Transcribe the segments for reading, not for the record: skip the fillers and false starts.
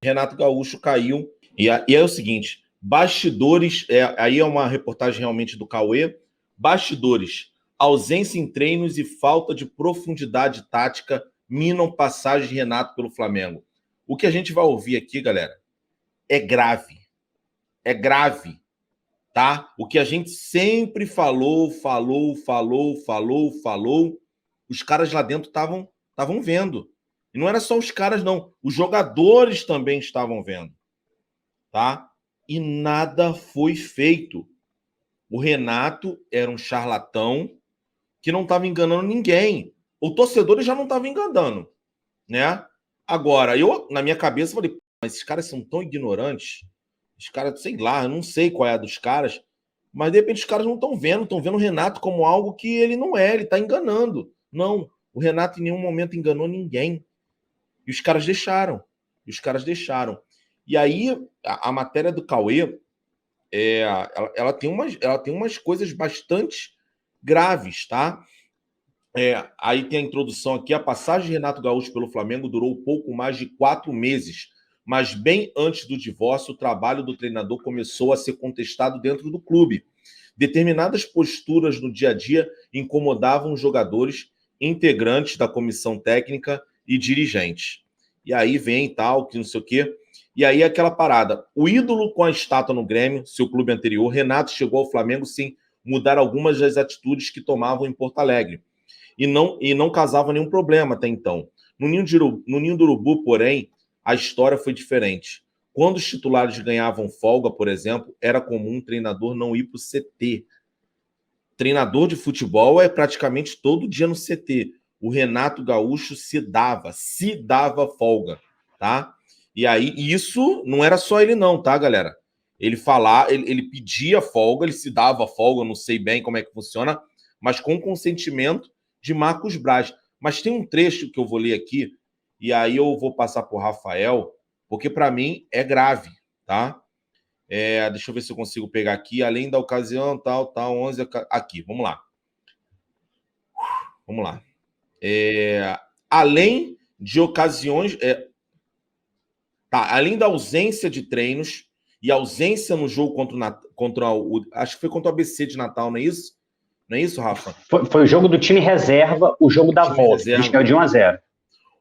Renato Gaúcho caiu. E é o seguinte: bastidores, aí é uma reportagem realmente do Cauê. Bastidores, ausência em treinos e falta de profundidade tática minam passagem de Renato pelo Flamengo. O que a gente vai ouvir aqui, galera, é grave. É grave, tá? O que a gente sempre falou, os caras lá dentro estavam vendo. E não era só os caras, não. Os jogadores também estavam vendo, tá? E nada foi feito. O Renato era um charlatão que não estava enganando ninguém. O torcedor já não estava enganando, né? Agora, eu, na minha cabeça, falei, mas esses caras são tão ignorantes. Os caras, sei lá, eu não sei qual é a dos caras, mas de repente os caras não estão vendo o Renato como algo que ele não é, ele está enganando. Não, o Renato em nenhum momento enganou ninguém. E os caras deixaram. E aí, a matéria do Cauê, ela tem umas coisas bastante graves, tá? Aí tem a introdução aqui. A passagem de Renato Gaúcho pelo Flamengo durou pouco mais de 4 meses, mas bem antes do divórcio, o trabalho do treinador começou a ser contestado dentro do clube. Determinadas posturas no dia a dia incomodavam os jogadores, integrantes da comissão técnica e dirigentes. E aí vem tal, que não sei o quê. E aí aquela parada. O ídolo com a estátua no Grêmio, seu clube anterior, Renato chegou ao Flamengo sem mudar algumas das atitudes que tomavam em Porto Alegre. E não causava nenhum problema até então. No Ninho do Urubu, porém, a história foi diferente. Quando os titulares ganhavam folga, por exemplo, era comum o treinador não ir para o CT. Treinador de futebol é praticamente todo dia no CT. O Renato Gaúcho se dava folga, tá? E aí, isso não era só ele não, tá, galera? Ele pedia folga, ele se dava folga, não sei bem como é que funciona, mas com consentimento de Marcos Braz. Mas tem um trecho que eu vou ler aqui, e aí eu vou passar para o Rafael, porque para mim é grave, tá? Deixa eu ver se eu consigo pegar aqui. Além da ocasião, tal, 11... Aqui, vamos lá. Além de ocasiões... além da ausência de treinos e ausência no jogo contra o... Acho que foi contra o ABC de Natal, não é isso? Não é isso, Rafa? Foi o jogo do time reserva, o jogo da volta. A gente caiu de 1-0.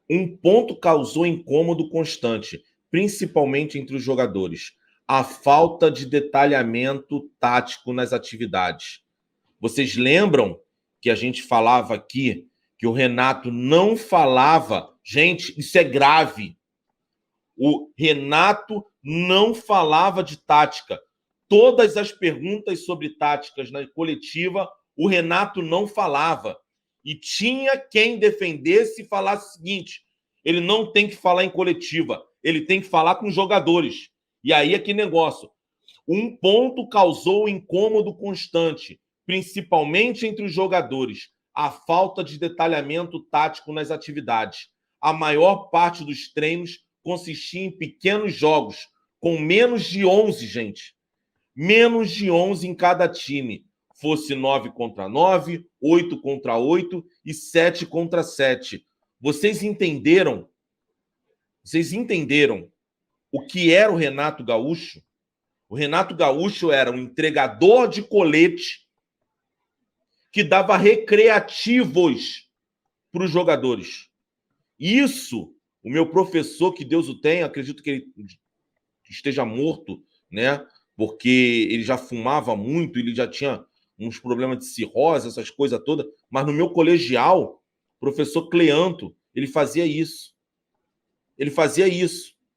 Um ponto causou incômodo constante, principalmente entre os jogadores: a falta de detalhamento tático nas atividades. Vocês lembram que a gente falava aqui que o Renato não falava? Gente, isso é grave. O Renato não falava de tática. Todas as perguntas sobre táticas na coletiva, o Renato não falava. E tinha quem defendesse e falasse o seguinte: ele não tem que falar em coletiva, ele tem que falar com os jogadores. E aí é que negócio. Um ponto causou incômodo constante, principalmente entre os jogadores: a falta de detalhamento tático nas atividades. A maior parte dos treinos consistia em pequenos jogos, com menos de 11, gente. Menos de 11 em cada time. Fosse 9 contra 9, 8 contra 8 e 7 contra 7. Vocês entenderam? Vocês entenderam o que era o Renato Gaúcho? O Renato Gaúcho era um entregador de colete que dava recreativos para os jogadores. Isso, o meu professor, que Deus o tenha, acredito que ele esteja morto, né? Porque ele já fumava muito, ele já tinha uns problemas de cirrose, essas coisas todas. Mas no meu colegial, professor Cleanto, ele fazia isso.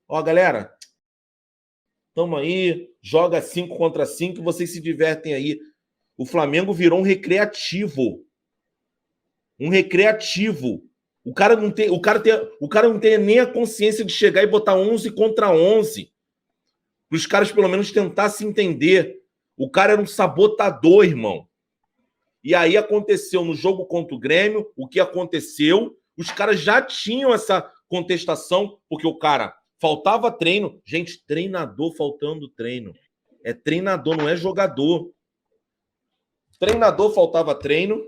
Ó, galera, tamo aí, joga 5 contra 5 e vocês se divertem aí. O Flamengo virou um recreativo. O cara não tem nem a consciência de chegar e botar 11 contra 11. Para os caras pelo menos tentar se entender. O cara era um sabotador, irmão. E aí aconteceu no jogo contra o Grêmio, o que aconteceu, os caras já tinham essa contestação, porque o cara faltava treino. Gente, treinador faltando treino. É treinador, não é jogador. Treinador faltava treino,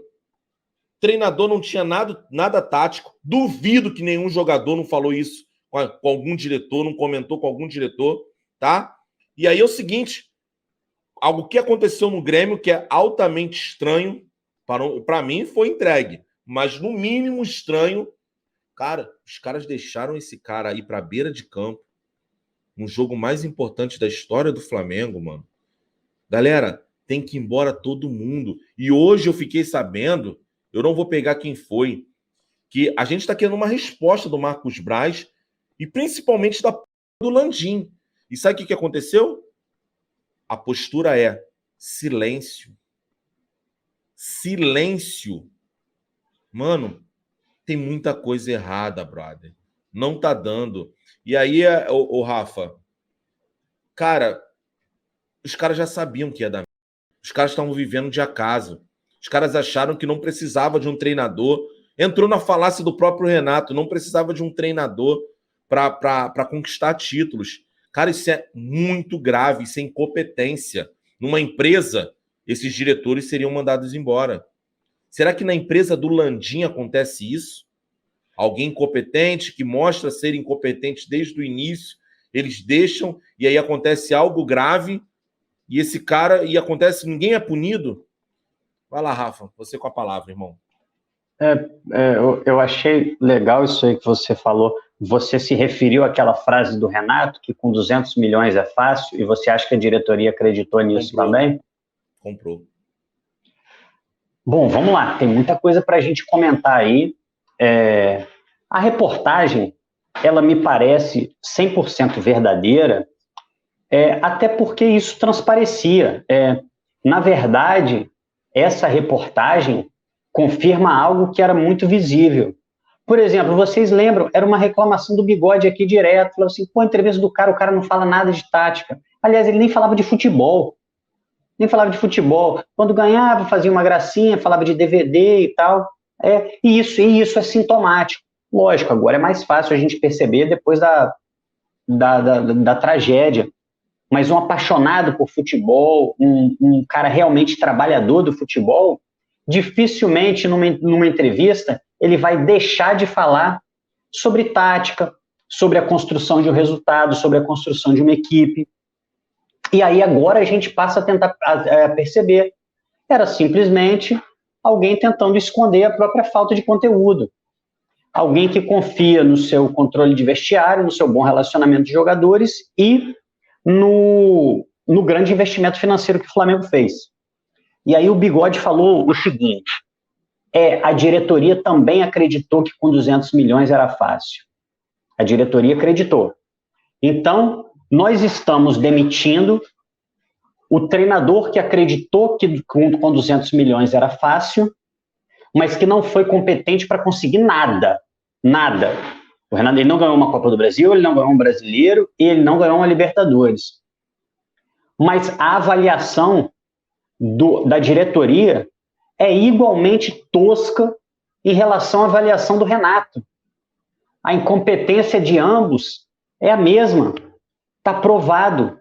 treinador não tinha nada tático. Duvido que nenhum jogador não falou isso com algum diretor, não comentou com algum diretor, tá? E aí é o seguinte, algo que aconteceu no Grêmio que é altamente estranho, para mim foi entregue, mas no mínimo estranho, cara, os caras deixaram esse cara ir para a beira de campo, no jogo mais importante da história do Flamengo, mano. Galera, tem que ir embora todo mundo. E hoje eu fiquei sabendo, eu não vou pegar quem foi, que a gente está querendo uma resposta do Marcos Braz e principalmente do Landim. E sabe o que aconteceu? A postura é silêncio. Silêncio. Mano, tem muita coisa errada, brother. Não tá dando. E aí, o Rafa, cara, os caras já sabiam que ia dar. Os caras estavam vivendo de acaso. Os caras acharam que não precisava de um treinador. Entrou na falácia do próprio Renato. Não precisava de um treinador para conquistar títulos. Cara, isso é muito grave. Isso é incompetência. Numa empresa, esses diretores seriam mandados embora. Será que na empresa do Landim acontece isso? Alguém incompetente que mostra ser incompetente desde o início, eles deixam e aí acontece algo grave e esse cara, e acontece, ninguém é punido? Vai lá, Rafa, você com a palavra, irmão. Eu achei legal isso aí que você falou. Você se referiu àquela frase do Renato, que com 200 milhões é fácil, e você acha que a diretoria acreditou nisso também? Comprou. Bom, vamos lá, tem muita coisa para a gente comentar aí. A reportagem, ela me parece 100% verdadeira, até porque isso transparecia. Na verdade, essa reportagem confirma algo que era muito visível. Por exemplo, vocês lembram, era uma reclamação do Bigode aqui direto, falou assim, pô, a entrevista do cara, o cara não fala nada de tática. Aliás, ele nem falava de futebol. Quando ganhava, fazia uma gracinha, falava de DVD e tal. E isso é sintomático. Lógico, agora é mais fácil a gente perceber depois da tragédia. Mas um apaixonado por futebol, um cara realmente trabalhador do futebol, dificilmente numa entrevista ele vai deixar de falar sobre tática, sobre a construção de um resultado, sobre a construção de uma equipe. E aí agora a gente passa a tentar perceber. Era simplesmente alguém tentando esconder a própria falta de conteúdo. Alguém que confia no seu controle de vestiário, no seu bom relacionamento de jogadores e no grande investimento financeiro que o Flamengo fez. E aí o Bigode falou o seguinte, a diretoria também acreditou que com 200 milhões era fácil. A diretoria acreditou. Então, nós estamos demitindo o treinador que acreditou que com 200 milhões era fácil, mas que não foi competente para conseguir nada. Nada. O Renato, ele não ganhou uma Copa do Brasil, ele não ganhou um Brasileiro e ele não ganhou uma Libertadores. Mas a avaliação da diretoria é igualmente tosca em relação à avaliação do Renato. A incompetência de ambos é a mesma. Está provado.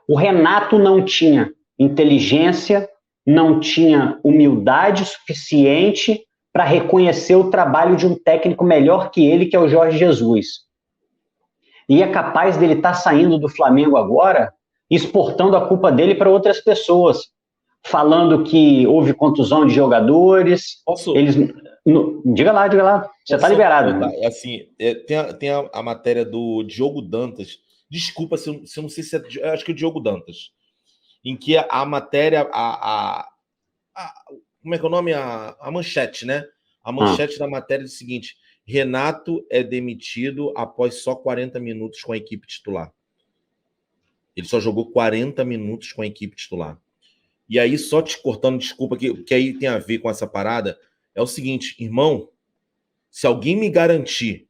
O Renato não tinha inteligência, não tinha humildade suficiente para reconhecer o trabalho de um técnico melhor que ele, que é o Jorge Jesus. E é capaz dele estar saindo do Flamengo agora, exportando a culpa dele para outras pessoas, falando que houve contusão de jogadores. Diga lá, você está liberado. Assim, tem a matéria do Diogo Dantas. Desculpa se eu não sei se é. Acho que é o Diogo Dantas. Em que a matéria. Como é que é o nome? A manchete, né? A manchete da matéria é o seguinte: Renato é demitido após só 40 minutos com a equipe titular. Ele só jogou 40 minutos com a equipe titular. E aí, só te cortando, desculpa, que aí tem a ver com essa parada, é o seguinte, irmão, se alguém me garantir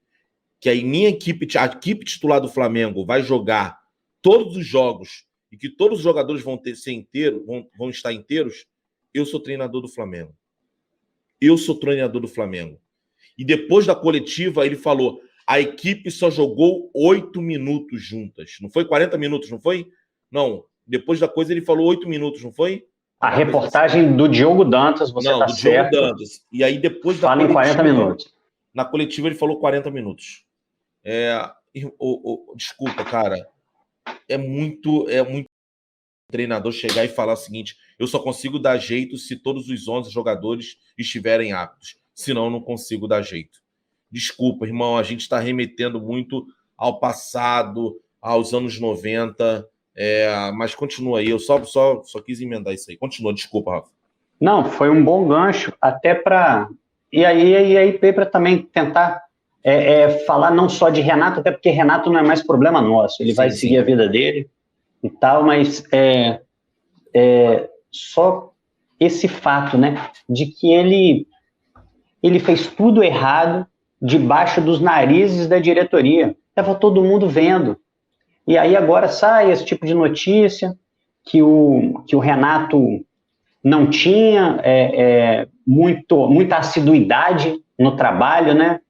que a equipe titular do Flamengo vai jogar todos os jogos e que todos os jogadores vão estar inteiros, eu sou treinador do Flamengo. E depois da coletiva, ele falou, a equipe só jogou 8 minutos juntas. Não foi 40 minutos, não foi? Não. Depois da coisa, ele falou 8 minutos, não foi? A reportagem do Diogo Dantas, você está certo. Diogo Dantas. E aí, depois da coletiva... Fala em 40 minutos. Na coletiva, ele falou 40 minutos. Desculpa, cara. É muito treinador chegar e falar o seguinte: eu só consigo dar jeito se todos os 11 jogadores estiverem aptos. Senão, eu não consigo dar jeito. Desculpa, irmão, a gente está remetendo muito ao passado, aos anos 90, mas continua aí. Eu só quis emendar isso aí. Continua, desculpa, Rafa. Não, foi um bom gancho, até para... E aí para também tentar falar não só de Renato, até porque Renato não é mais problema nosso. Ele vai seguir a vida dele e tal, mas só esse fato, né, de que ele fez tudo errado debaixo dos narizes da diretoria. Estava todo mundo vendo. E aí agora sai esse tipo de notícia que o Renato não tinha muita assiduidade no trabalho, né?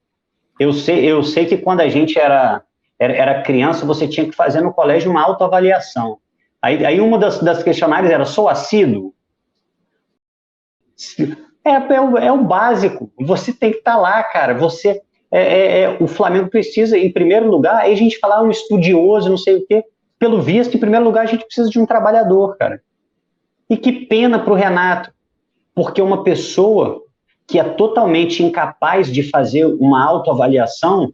Eu sei que quando a gente era criança, você tinha que fazer no colégio uma autoavaliação. Aí uma das questionários era: sou assíduo? É o básico. Você tem que estar lá, cara. O Flamengo precisa, em primeiro lugar, aí a gente falar um estudioso, não sei o quê. Pelo visto, em primeiro lugar, a gente precisa de um trabalhador, cara. E que pena para o Renato, porque uma pessoa que é totalmente incapaz de fazer uma autoavaliação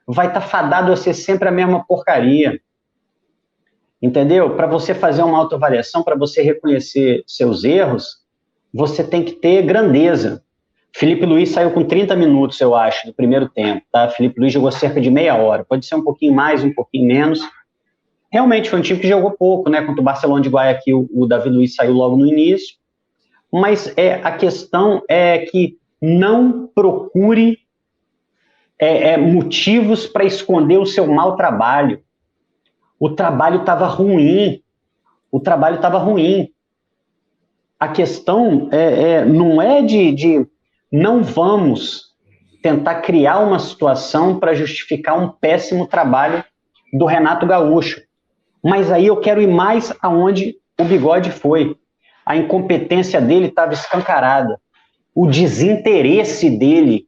vai estar fadado a ser sempre a mesma porcaria. Entendeu? Para você fazer uma autoavaliação, para você reconhecer seus erros, você tem que ter grandeza. Felipe Luiz saiu com 30 minutos, eu acho, do primeiro tempo. Tá? Felipe Luiz jogou cerca de meia hora. Pode ser um pouquinho mais, um pouquinho menos. Realmente foi um time que jogou pouco, né? Contra o Barcelona de Guayaquil, o Davi Luiz saiu logo no início. Mas a questão é que não procure motivos para esconder o seu mau trabalho. O trabalho estava ruim. A questão não é de não vamos tentar criar uma situação para justificar um péssimo trabalho do Renato Gaúcho. Mas aí eu quero ir mais aonde o Bigode foi. A incompetência dele estava escancarada. O desinteresse dele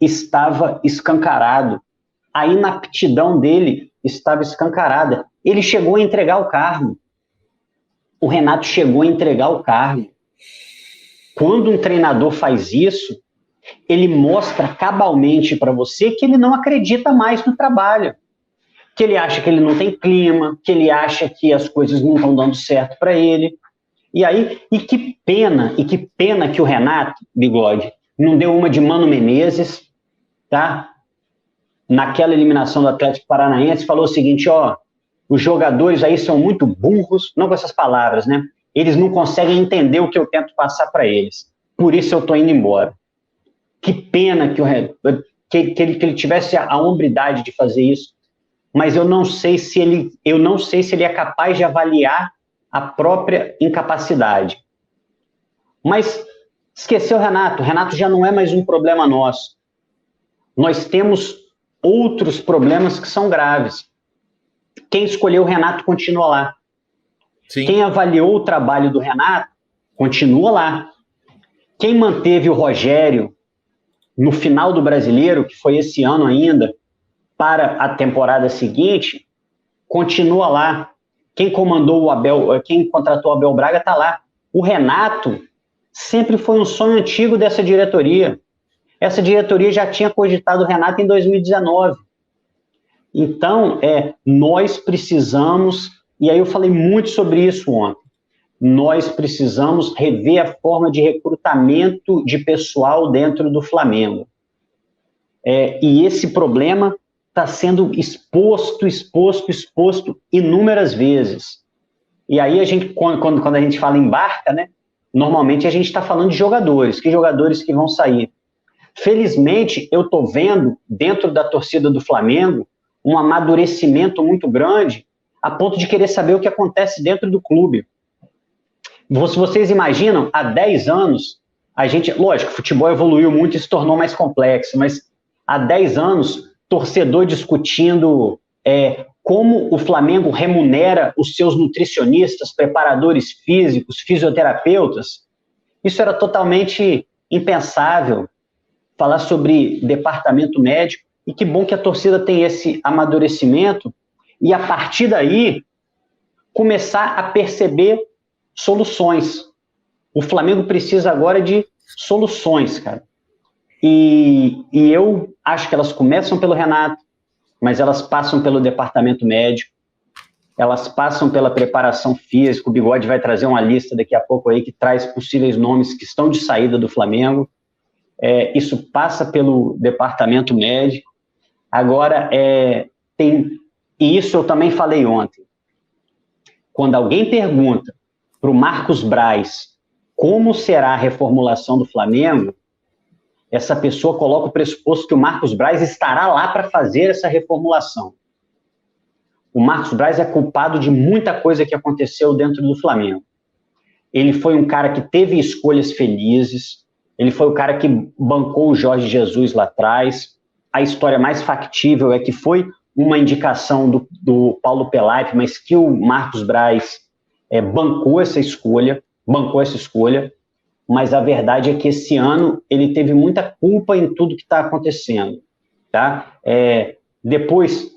estava escancarado. A inaptidão dele estava escancarada. Ele chegou a entregar o cargo. O Renato chegou a entregar o cargo. Quando um treinador faz isso, ele mostra cabalmente para você que ele não acredita mais no trabalho. Que ele acha que ele não tem clima, que ele acha que as coisas não estão dando certo para ele. E que pena que o Renato, Bigode, não deu uma de Mano Menezes, tá? Naquela eliminação do Atlético Paranaense, falou o seguinte: os jogadores aí são muito burros, não com essas palavras, né? Eles não conseguem entender o que eu tento passar para eles. Por isso eu estou indo embora. Que pena que ele tivesse a hombridade de fazer isso, mas eu não sei se ele é capaz de avaliar a própria incapacidade. Mas esqueceu o Renato. O Renato já não é mais um problema nosso. Nós temos outros problemas que são graves. Quem escolheu o Renato continua lá. Sim. Quem avaliou o trabalho do Renato continua lá. Quem manteve o Rogério no final do Brasileiro, que foi esse ano ainda, para a temporada seguinte, continua lá. Quem contratou o Abel Braga está lá. O Renato sempre foi um sonho antigo dessa diretoria. Essa diretoria já tinha cogitado o Renato em 2019. Então, nós precisamos, e aí eu falei muito sobre isso ontem, nós precisamos rever a forma de recrutamento de pessoal dentro do Flamengo. E esse problema está sendo exposto inúmeras vezes. E aí, quando a gente fala em barca, né, normalmente a gente está falando de jogadores. Que jogadores que vão sair? Felizmente, eu estou vendo, dentro da torcida do Flamengo, um amadurecimento muito grande, a ponto de querer saber o que acontece dentro do clube. Vocês imaginam, há 10 anos, lógico, o futebol evoluiu muito e se tornou mais complexo, mas há 10 anos, torcedor discutindo como o Flamengo remunera os seus nutricionistas, preparadores físicos, fisioterapeutas. Isso era totalmente impensável. Falar sobre departamento médico. E que bom que a torcida tem esse amadurecimento e, a partir daí, começar a perceber soluções. O Flamengo precisa agora de soluções, cara. E eu acho que elas começam pelo Renato, mas elas passam pelo departamento médico, elas passam pela preparação física. O Bigode vai trazer uma lista daqui a pouco aí que traz possíveis nomes que estão de saída do Flamengo. Isso passa pelo departamento médico. Agora, e isso eu também falei ontem. Quando alguém pergunta para o Marcos Braz como será a reformulação do Flamengo, essa pessoa coloca o pressuposto que o Marcos Braz estará lá para fazer essa reformulação. O Marcos Braz é culpado de muita coisa que aconteceu dentro do Flamengo. Ele foi um cara que teve escolhas felizes, ele foi o cara que bancou o Jorge Jesus lá atrás. A história mais factível é que foi uma indicação do Paulo Pelaipe, mas que o Marcos Braz bancou essa escolha, mas a verdade é que esse ano ele teve muita culpa em tudo que está acontecendo. Tá? Depois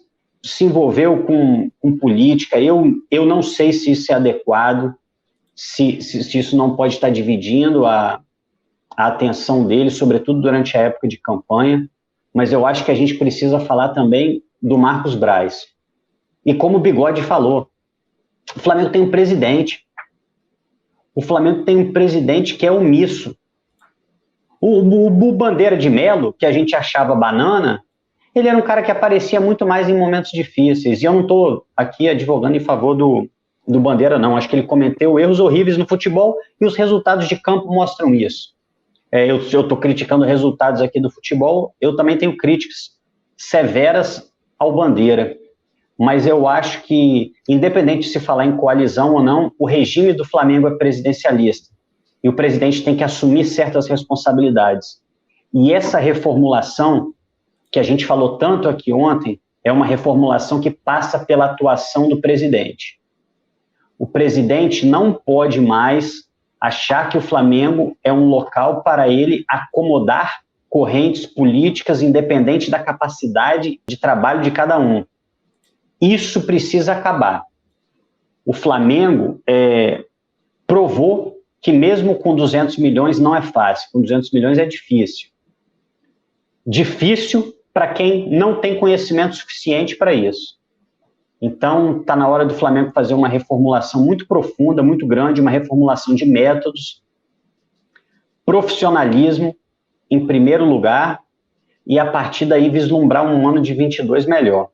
se envolveu com política. Eu não sei se isso é adequado, se isso não pode estar dividindo a atenção dele, sobretudo durante a época de campanha, mas eu acho que a gente precisa falar também do Marcos Braz. E como o Bigode falou, o Flamengo tem um presidente. O Flamengo tem um presidente que é omisso. O Bandeira de Melo, que a gente achava banana, ele era um cara que aparecia muito mais em momentos difíceis. E eu não estou aqui advogando em favor do Bandeira, não. Acho que ele cometeu erros horríveis no futebol e os resultados de campo mostram isso. Eu estou criticando resultados aqui do futebol, eu também tenho críticas severas ao Bandeira. Mas eu acho que, independente de se falar em coalizão ou não, o regime do Flamengo é presidencialista. E o presidente tem que assumir certas responsabilidades. E essa reformulação, que a gente falou tanto aqui ontem, é uma reformulação que passa pela atuação do presidente. O presidente não pode mais achar que o Flamengo é um local para ele acomodar correntes políticas independente da capacidade de trabalho de cada um. Isso precisa acabar. O Flamengo provou que mesmo com 200 milhões não é fácil, com 200 milhões é difícil. Difícil para quem não tem conhecimento suficiente para isso. Então, está na hora do Flamengo fazer uma reformulação muito profunda, muito grande, uma reformulação de métodos, profissionalismo em primeiro lugar, e a partir daí vislumbrar um ano de 22 melhor.